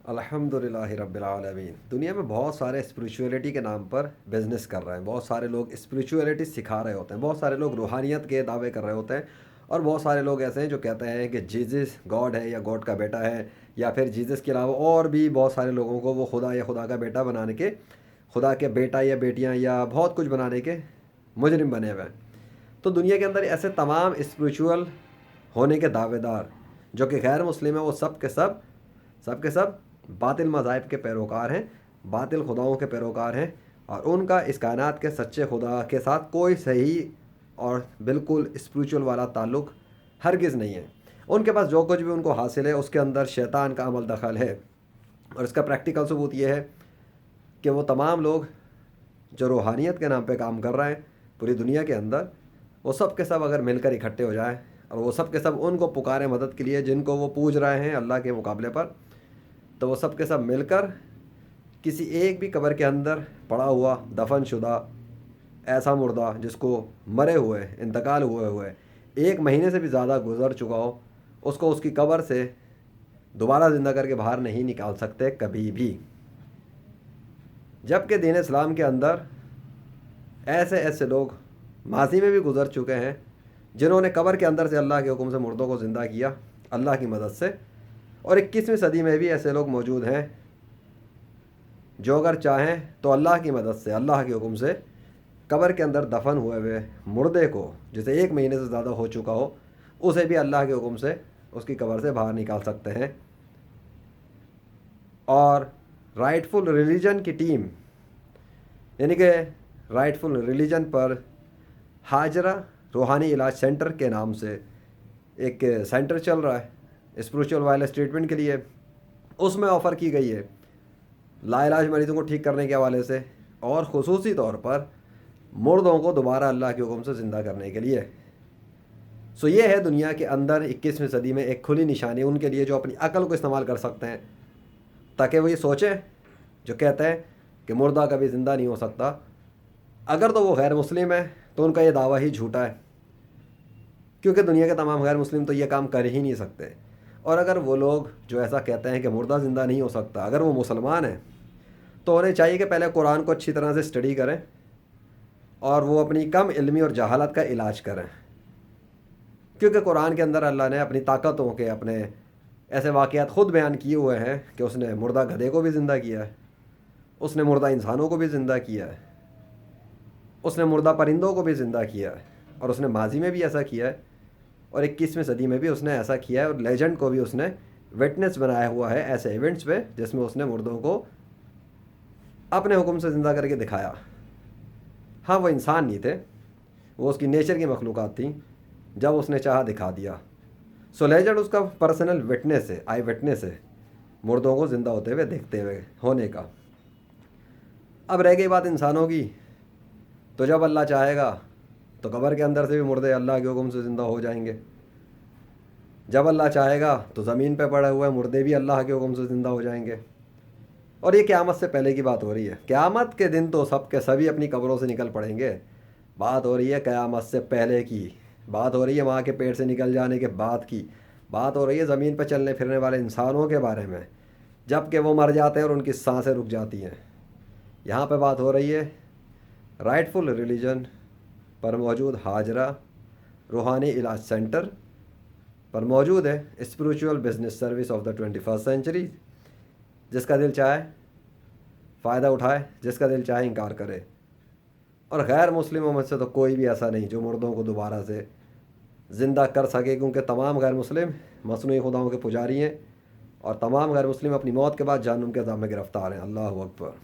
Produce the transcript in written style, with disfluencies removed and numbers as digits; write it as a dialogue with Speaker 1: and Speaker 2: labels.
Speaker 1: الحمدللہ رب العالمین۔ دنیا میں بہت سارے اسپریچولیٹی کے نام پر بزنس کر رہے ہیں، بہت سارے لوگ اسپریچولیٹی سکھا رہے ہوتے ہیں، بہت سارے لوگ روحانیت کے دعوے کر رہے ہوتے ہیں، اور بہت سارے لوگ ایسے ہیں جو کہتے ہیں کہ جیزس گاڈ ہے یا گاڈ کا بیٹا ہے، یا پھر جیزس کے علاوہ اور بھی بہت سارے لوگوں کو وہ خدا یا خدا کا بیٹا بنانے کے، خدا کے بیٹا یا بیٹیاں یا بہت کچھ بنانے کے مجرم بنے ہوئے ہیں۔ تو دنیا کے اندر ایسے تمام اسپریچول ہونے کے دعوے دار جو کہ غیر مسلم ہیں، وہ سب کے سب باطل مذاہب کے پیروکار ہیں، باطل خداؤں کے پیروکار ہیں، اور ان کا اس کائنات کے سچے خدا کے ساتھ کوئی صحیح اور بالکل اسپریچول والا تعلق ہرگز نہیں ہے۔ ان کے پاس جو کچھ بھی ان کو حاصل ہے اس کے اندر شیطان کا عمل دخل ہے، اور اس کا پریکٹیکل ثبوت یہ ہے کہ وہ تمام لوگ جو روحانیت کے نام پہ کام کر رہے ہیں پوری دنیا کے اندر، وہ سب کے سب اگر مل کر اکٹھے ہو جائیں اور وہ سب کے سب ان کو پکاریں مدد کے لیے جن کو وہ پوج رہے ہیں اللہ کے مقابلے پر، تو وہ سب کے سب مل کر کسی ایک بھی قبر کے اندر پڑا ہوا دفن شدہ ایسا مردہ جس کو مرے ہوئے انتقال ہوئے 1 مہینے سے بھی زیادہ گزر چکا ہو، اس کو اس کی قبر سے دوبارہ زندہ کر کے باہر نہیں نکال سکتے کبھی بھی۔ جبکہ دین اسلام کے اندر ایسے لوگ ماضی میں بھی گزر چکے ہیں جنہوں نے قبر کے اندر سے اللہ کے حکم سے مردوں کو زندہ کیا اللہ کی مدد سے، اور 21ویں صدی میں بھی ایسے لوگ موجود ہیں جو اگر چاہیں تو اللہ کی مدد سے اللہ کے حکم سے قبر کے اندر دفن ہوئے مردے کو جسے 1 مہینے سے زیادہ ہو چکا ہو، اسے بھی اللہ کے حکم سے اس کی قبر سے باہر نکال سکتے ہیں۔ اور رائٹ فل ریلیجن کی ٹیم، یعنی کہ رائٹ فل ریلیجن پر حاجرہ روحانی علاج سینٹر کے نام سے ایک سینٹر چل رہا ہے اسپریچول وائرلیس ٹریٹمنٹ کے لیے، اس میں آفر کی گئی ہے لا علاج مریضوں کو ٹھیک کرنے کے حوالے سے، اور خصوصی طور پر مردوں کو دوبارہ اللہ کے حکم سے زندہ کرنے کے لیے۔ سو یہ ہے دنیا کے اندر 21ویں صدی میں ایک کھلی نشانی ان کے لیے جو اپنی عقل کو استعمال کر سکتے ہیں، تاکہ وہ یہ سوچیں جو کہتے ہیں کہ مردہ کبھی زندہ نہیں ہو سکتا، اگر تو وہ غیر مسلم ہے تو ان کا یہ دعویٰ ہی جھوٹا ہے، کیونکہ دنیا کے تمام غیر مسلم تو یہ کام کر ہی نہیں سکتے۔ اور اگر وہ لوگ جو ایسا کہتے ہیں کہ مردہ زندہ نہیں ہو سکتا، اگر وہ مسلمان ہیں تو انہیں چاہیے کہ پہلے قرآن کو اچھی طرح سے اسٹڈی کریں اور وہ اپنی کم علمی اور جہالت کا علاج کریں، کیونکہ قرآن کے اندر اللہ نے اپنی طاقتوں کے اپنے ایسے واقعات خود بیان کیے ہوئے ہیں کہ اس نے مردہ گدھے کو بھی زندہ کیا ہے، اس نے مردہ انسانوں کو بھی زندہ کیا ہے، اس نے مردہ پرندوں کو بھی زندہ کیا ہے، اور اس نے ماضی میں بھی ایسا کیا ہے، اور 21ویں صدی میں بھی اس نے ایسا کیا ہے، اور لیجنڈ کو بھی اس نے وٹنس بنایا ہوا ہے ایسے ایونٹس پہ جس میں اس نے مردوں کو اپنے حکم سے زندہ کر کے دکھایا۔ ہاں وہ انسان نہیں تھے، وہ اس کی نیچر کی مخلوقات تھیں، جب اس نے چاہا دکھا دیا۔ سو لیجنڈ اس کا پرسنل وٹنس ہے، آئی وٹنس ہے مردوں کو زندہ ہوتے ہوئے دیکھتے ہوئے ہونے کا۔ اب رہ گئی بات انسانوں کی، تو جب اللہ چاہے گا تو قبر کے اندر سے بھی مردے اللہ کے حکم سے زندہ ہو جائیں گے، جب اللہ چاہے گا تو زمین پہ پڑے ہوئے مردے بھی اللہ کے حکم سے زندہ ہو جائیں گے۔ اور یہ قیامت سے پہلے کی بات ہو رہی ہے، قیامت کے دن تو سب کے سبھی اپنی قبروں سے نکل پڑیں گے، بات ہو رہی ہے قیامت سے پہلے کی، بات ہو رہی ہے وہاں کے پیٹ سے نکل جانے کے بعد کی، بات ہو رہی ہے زمین پہ چلنے پھرنے والے انسانوں کے بارے میں جب کہ وہ مر جاتے ہیں اور ان کی سانسیں رک جاتی ہیں۔ یہاں پہ بات ہو رہی ہے رائٹ فل ریلیجن پر موجود حاجرہ روحانی علاج سینٹر پر موجود ہے spiritual business service of the 21st century. جس کا دل چاہے فائدہ اٹھائے، جس کا دل چاہے انکار کرے، اور غیر مسلموں میں سے تو کوئی بھی ایسا نہیں جو مردوں کو دوبارہ سے زندہ کر سکے، کیونکہ تمام غیر مسلم مصنوعی خداؤں کے پجاری ہیں، اور تمام غیر مسلم اپنی موت کے بعد جہنم کے عذاب میں گرفتار ہیں۔ اللہ اکبر۔